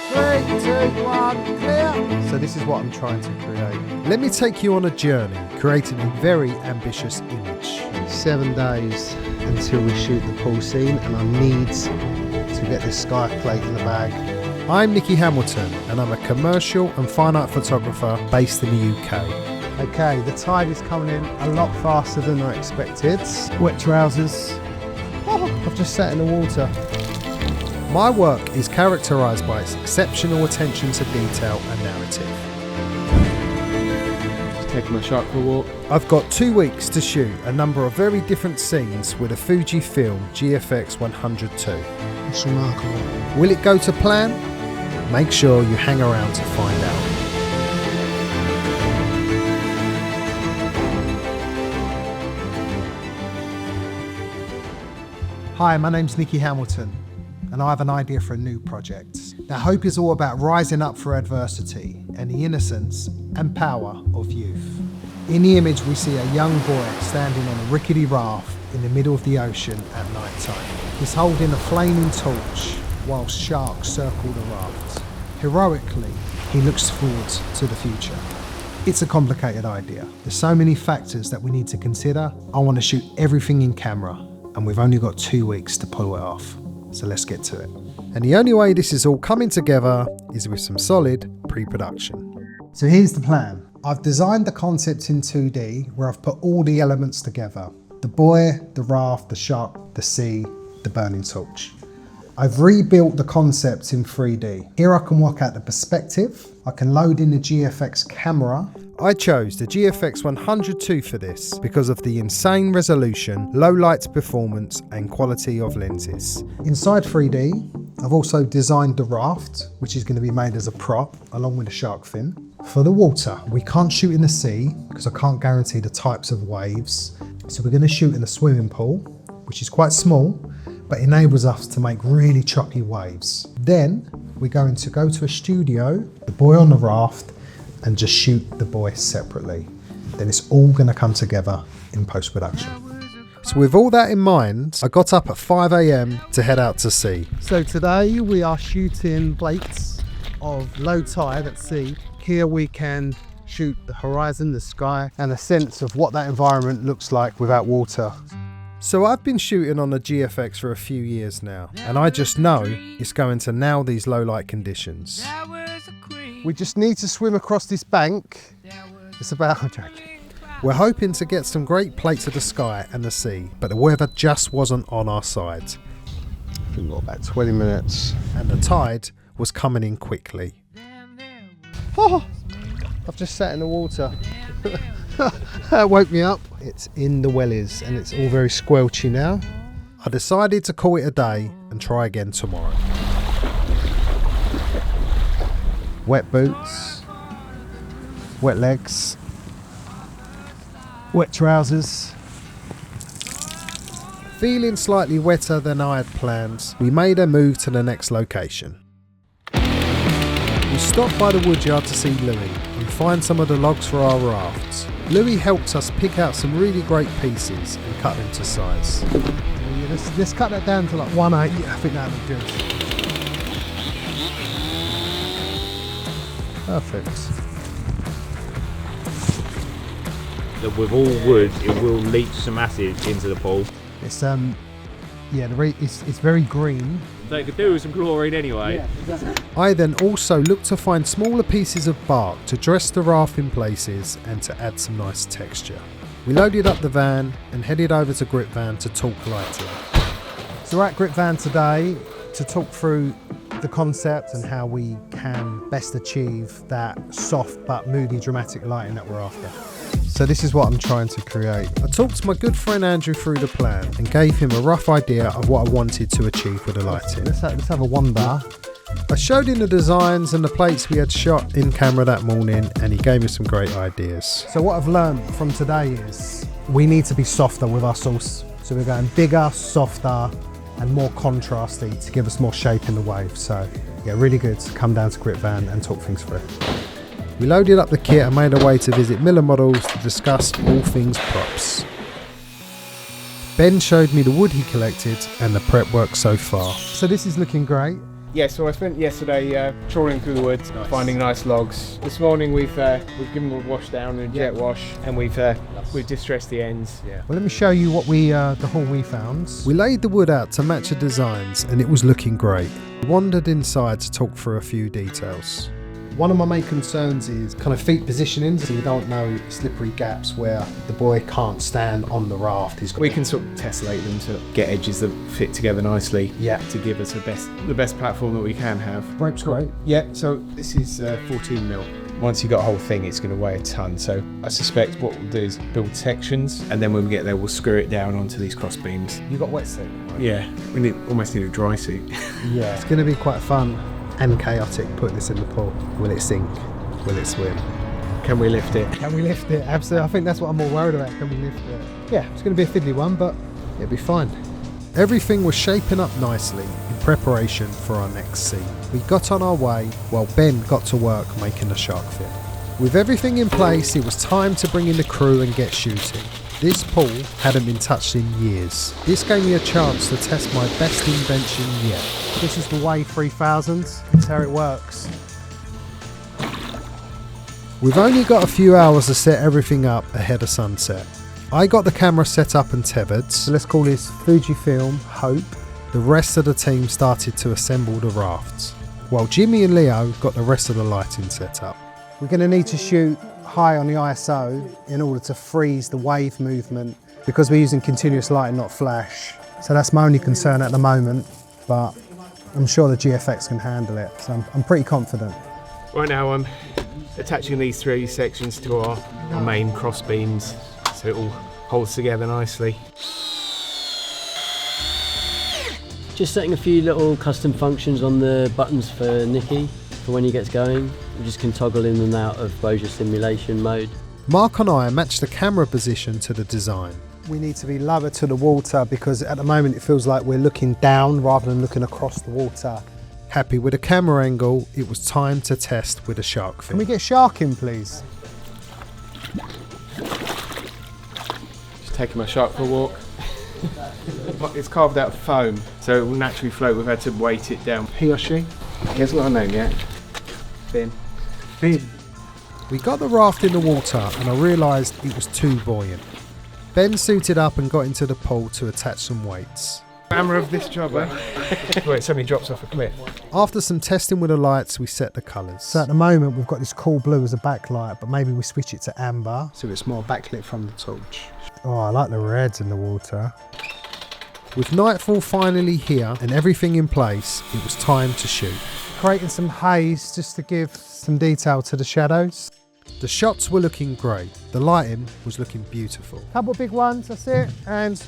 3, 2, 1, clear. So this is what I'm trying to create. Let me take you on a journey, creating a very ambitious image. 7 days until we shoot the pool scene, and I need to get this sky plate in the bag. I'm Nicky Hamilton, and I'm a commercial and fine art photographer based in the UK. Okay, the tide is coming in a lot faster than I expected. Wet trousers. Oh, I've just sat in the water. My work is characterised by its exceptional attention to detail and narrative. Just taking my shark for a walk. I've got 2 weeks to shoot a number of very different scenes with a FUJIFILM GFX100 II. It's remarkable. Will it go to plan? Make sure you hang around to find out. Hi, my name's Nicky Hamilton, and I have an idea for a new project. Now, hope is all about rising up for adversity and the innocence and power of youth. In the image, we see a young boy standing on a rickety raft in the middle of the ocean at night time. He's holding a flaming torch whilst sharks circle the raft. Heroically, he looks forward to the future. It's a complicated idea. There's so many factors that we need to consider. I want to shoot everything in camera, and we've only got 2 weeks to pull it off. So let's get to it. And the only way this is all coming together is with some solid pre-production. So here's the plan. I've designed the concept in 2D where I've put all the elements together. The boy, the raft, the shark, the sea, the burning torch. I've rebuilt the concept in 3D. Here I can work out the perspective. I can load in the GFX camera. I chose the GFX100 II for this because of the insane resolution, low light performance and quality of lenses. Inside 3D, I've also designed the raft, which is going to be made as a prop along with the shark fin. For the water, we can't shoot in the sea because I can't guarantee the types of waves. So we're going to shoot in a swimming pool, which is quite small, but enables us to make really choppy waves. Then we're going to go to a studio, the boy on the raft, and just shoot the boy separately. Then it's all going to come together in post-production. So with all that in mind, I got up at 5 AM to head out to sea. So today we are shooting plates of low tide at sea. Here we can shoot the horizon, the sky, and a sense of what that environment looks like without water. So I've been shooting on the GFX for a few years now, and I just know it's going to nail these low light conditions. We just need to swim across this bank. It's about, I'm joking. We're hoping to get some great plates of the sky and the sea, but the weather just wasn't on our side. I think we've got about 20 minutes. And the tide was coming in quickly. Oh, I've just sat in the water. That woke me up. It's in the wellies and it's all very squelchy now. I decided to call it a day and try again tomorrow. Wet boots, wet legs, wet trousers. Feeling slightly wetter than I had planned, we made a move to the next location. We stopped by the woodyard to see Louis and find some of the logs for our rafts. Louis helped us pick out some really great pieces and cut them to size. Yeah, let's cut that down to like 1/8. I think that would be good. Perfect. With all wood, it will leach some acid into the pool. It's it's very green. So it could do with some chlorine anyway. Yeah, I then also looked to find smaller pieces of bark to dress the raft in places and to add some nice texture. We loaded up the van and headed over to Gripvan to talk lighting. So we're at Gripvan today to talk through the concept and how we can best achieve that soft but moody dramatic lighting that we're after. So this is what I'm trying to create. I talked to my good friend Andrew through the plan and gave him a rough idea of what I wanted to achieve with the lighting. Let's have a wander. I showed him the designs and the plates we had shot in camera that morning, and he gave me some great ideas. So what I've learned from today is we need to be softer with our source. So we're going bigger, softer and more contrasty to give us more shape in the wave. So yeah, really good to come down to Gripvan and talk things through. We loaded up the kit and made our way to visit Millar Models to discuss all things props. Ben showed me the wood he collected and the prep work so far. So this is looking great. Yeah, so I spent yesterday trawling through the woods, finding nice logs. This morning we've given them a wash down and a jet wash, and we've distressed the ends. Well, let me show you what the haul we found. We laid the wood out to match the designs and it was looking great. We wandered inside to talk through a few details. One of my main concerns is kind of feet positioning, so you don't know slippery gaps where the boy can't stand on the raft. We can sort of tessellate them to get edges that fit together nicely. Yeah. To give us the best platform that we can have. Rope's great. Yeah. So this is 14mm. Once you've got a whole thing, it's going to weigh a ton. So I suspect what we'll do is build sections, and then when we get there, we'll screw it down onto these cross beams. You got wetsuit? Right? Yeah. We almost need a dry suit. Yeah. It's going to be quite fun and chaotic. Put this in the pool. Will it sink? Will it swim? Can we lift it? Can we lift it? Absolutely. I think that's what I'm more worried about. Can we lift it? Yeah, it's going to be a fiddly one, but it'll be fine. Everything was shaping up nicely in preparation for our next scene. We got on our way while Ben got to work making the shark fin. With everything in place, it was time to bring in the crew and get shooting. This pool hadn't been touched in years. This gave me a chance to test my best invention yet. This is the Wave 3000. That's how it works. We've only got a few hours to set everything up ahead of sunset. I got the camera set up and tethered. So let's call this FUJIFILM Hope. The rest of the team started to assemble the rafts, while Jimmy and Leo got the rest of the lighting set up. We're going to need to shoot high on the ISO in order to freeze the wave movement because we're using continuous lighting, not flash. So that's my only concern at the moment, but I'm sure the GFX can handle it, so I'm pretty confident. Right now I'm attaching these 3 sections to our main cross beams so it all holds together nicely. Just setting a few little custom functions on the buttons for Nicky for when he gets going. We just can toggle in and out of exposure simulation mode. Mark and I matched the camera position to the design. We need to be lower to the water because at the moment it feels like we're looking down rather than looking across the water. Happy with the camera angle, it was time to test with a shark fin. Can we get shark in, please? Just taking my shark for a walk. It's carved out of foam, so it will naturally float. We've had to weight it down. He or she? He hasn't got a name yet. Finn. We got the raft in the water and I realised it was too buoyant. Ben suited up and got into the pool to attach some weights. Hammer of this job, eh? Where it suddenly drops off a cliff. After some testing with the lights, we set the colours. So at the moment we've got this cool blue as a backlight, but maybe we switch it to amber so it's more backlit from the torch. Oh, I like the reds in the water. With nightfall finally here and everything in place, it was time to shoot. Creating some haze just to give some detail to the shadows. The shots were looking great. The lighting was looking beautiful. Couple of big ones, that's it, and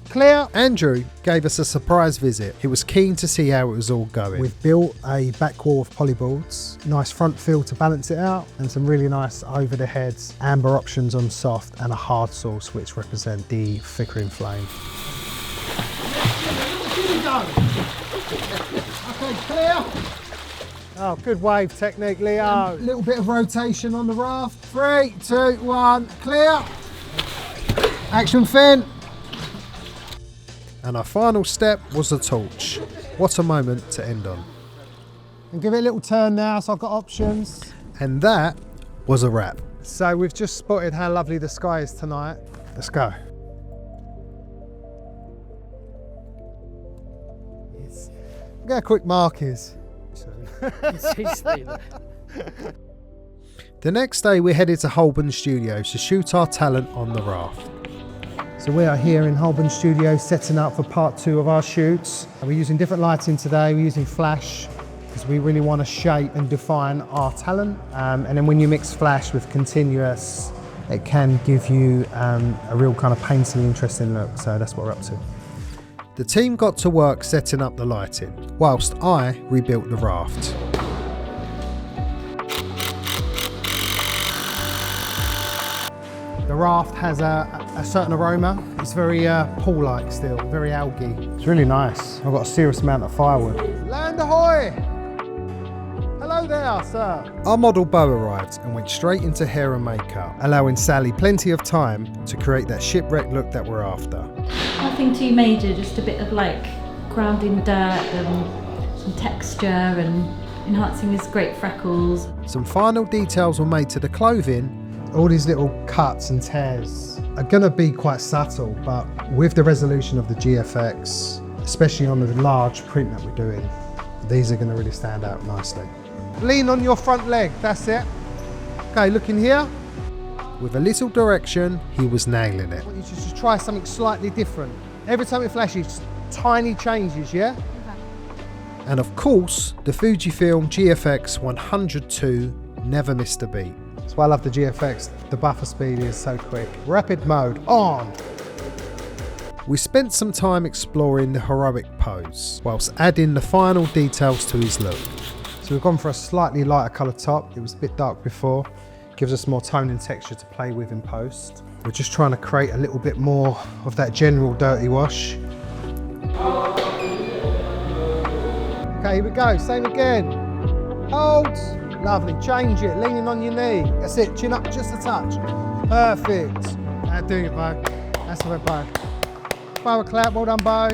clear. Andrew gave us a surprise visit. He was keen to see how it was all going. We've built a back wall of polyboards, nice front fill to balance it out, and some really nice over the heads amber options on soft and a hard source which represent the flickering flame. Okay, clear. Oh, good wave technique, Leo. A little bit of rotation on the raft. 3, 2, 1, clear. Action, Finn. And our final step was the torch. What a moment to end on. And give it a little turn now, so I've got options. And that was a wrap. So we've just spotted how lovely the sky is tonight. Let's go. Yes. Look how quick Mark is. The next day we headed to Holborn Studios to shoot our talent on the raft. So we are here in Holborn Studios setting up for part 2 of our shoots. We're using different lighting today, we're using flash because we really want to shape and define our talent. And then when you mix flash with continuous, it can give you a real kind of painterly interesting look. So that's what we're up to. The team got to work setting up the lighting, whilst I rebuilt the raft. The raft has a certain aroma. It's very pool-like still, very algae. It's really nice. I've got a serious amount of firewood. Land ahoy! Hello there, sir. Our model Beau arrived and went straight into hair and makeup, allowing Sally plenty of time to create that shipwreck look that we're after. Nothing too major, just a bit of like grounding dirt and some texture and enhancing his great freckles. Some final details were made to the clothing. All these little cuts and tears are gonna be quite subtle, but with the resolution of the GFX, especially on the large print that we're doing, these are gonna really stand out nicely. Lean on your front leg, that's it. Okay, look in here. With a little direction, he was nailing it. I want you to just try something slightly different. Every time it flashes, tiny changes, yeah? And of course, the Fujifilm GFX100 II never missed a beat. That's why I love the GFX. The buffer speed is so quick. Rapid mode on. We spent some time exploring the heroic pose, whilst adding the final details to his look. So we've gone for a slightly lighter colour top. It was a bit dark before. Gives us more tone and texture to play with in post. We're just trying to create a little bit more of that general dirty wash. Okay, here we go, same again. Hold, lovely, change it, leaning on your knee. That's it, chin up just a touch. Perfect. That's doing it, Beau. That's the way, Beau. Beau, a clap, well done, Beau.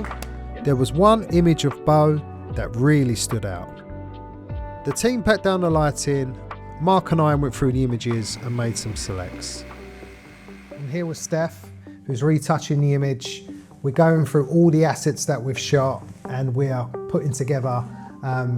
There was one image of Beau that really stood out. The team pat down the lighting, Mark and I went through the images and made some selects. And here was Steph, who's retouching the image. We're going through all the assets that we've shot and we are putting together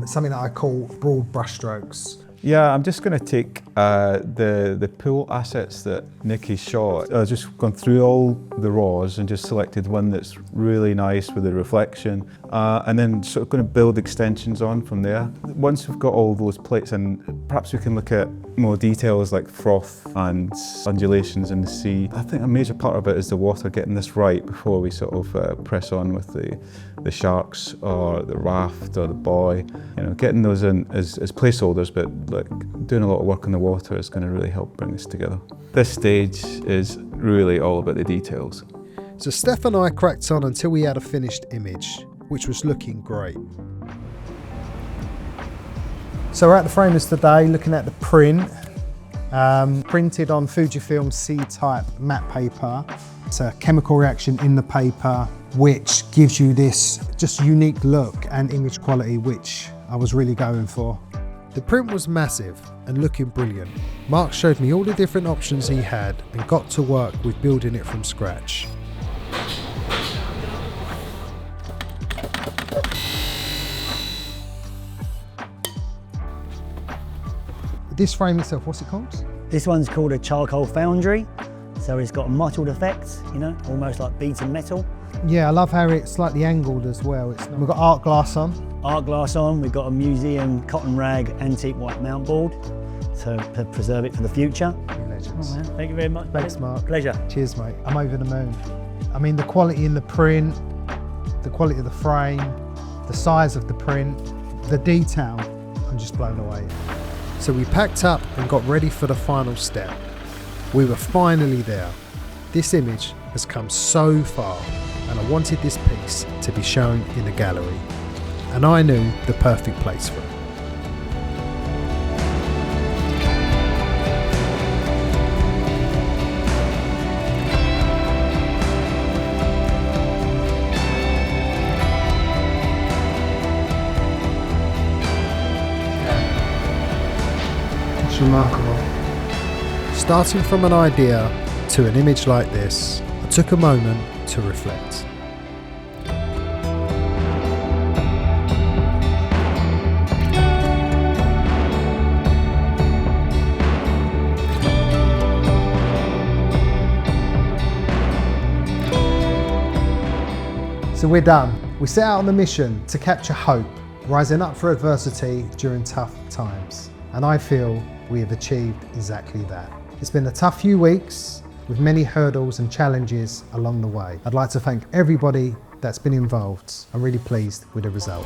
something that I call broad brushstrokes. Yeah, I'm just going to take the pool assets that Nicky shot. I've just gone through all the raws and just selected one that's really nice with the reflection, and then sort of going to build extensions on from there. Once we've got all those plates in, perhaps we can look at more details like froth and undulations in the sea. I think a major part of it is the water, getting this right before we sort of press on with the sharks or the raft or the buoy. You know, getting those in as placeholders, but like doing a lot of work on the water is going to really help bring this together. This stage is really all about the details. So Steph and I cracked on until we had a finished image, which was looking great. So we're at the framers today looking at the print, printed on Fujifilm C-type matte paper. It's a chemical reaction in the paper which gives you this just unique look and image quality which I was really going for. The print was massive and looking brilliant. Mark showed me all the different options he had and got to work with building it from scratch. This frame itself, what's it called? This one's called a charcoal foundry. So it's got a mottled effect, you know, almost like beaten metal. Yeah, I love how it's slightly angled as well. We've got art glass on. Art glass on, we've got a museum cotton rag antique white mount board to preserve it for the future. You legends. Oh, man. Thank you very much. Thanks, Mark. Pleasure. Cheers, mate. I'm over the moon. I mean, the quality in the print, the quality of the frame, the size of the print, the detail, I'm just blown away. So we packed up and got ready for the final step. We were finally there. This image has come so far and I wanted this piece to be shown in a gallery. And I knew the perfect place for it. It's remarkable. Starting from an idea to an image like this, I took a moment to reflect. So we're done. We set out on the mission to capture hope, rising up for adversity during tough times. And I feel we have achieved exactly that. It's been a tough few weeks with many hurdles and challenges along the way. I'd like to thank everybody that's been involved. I'm really pleased with the result.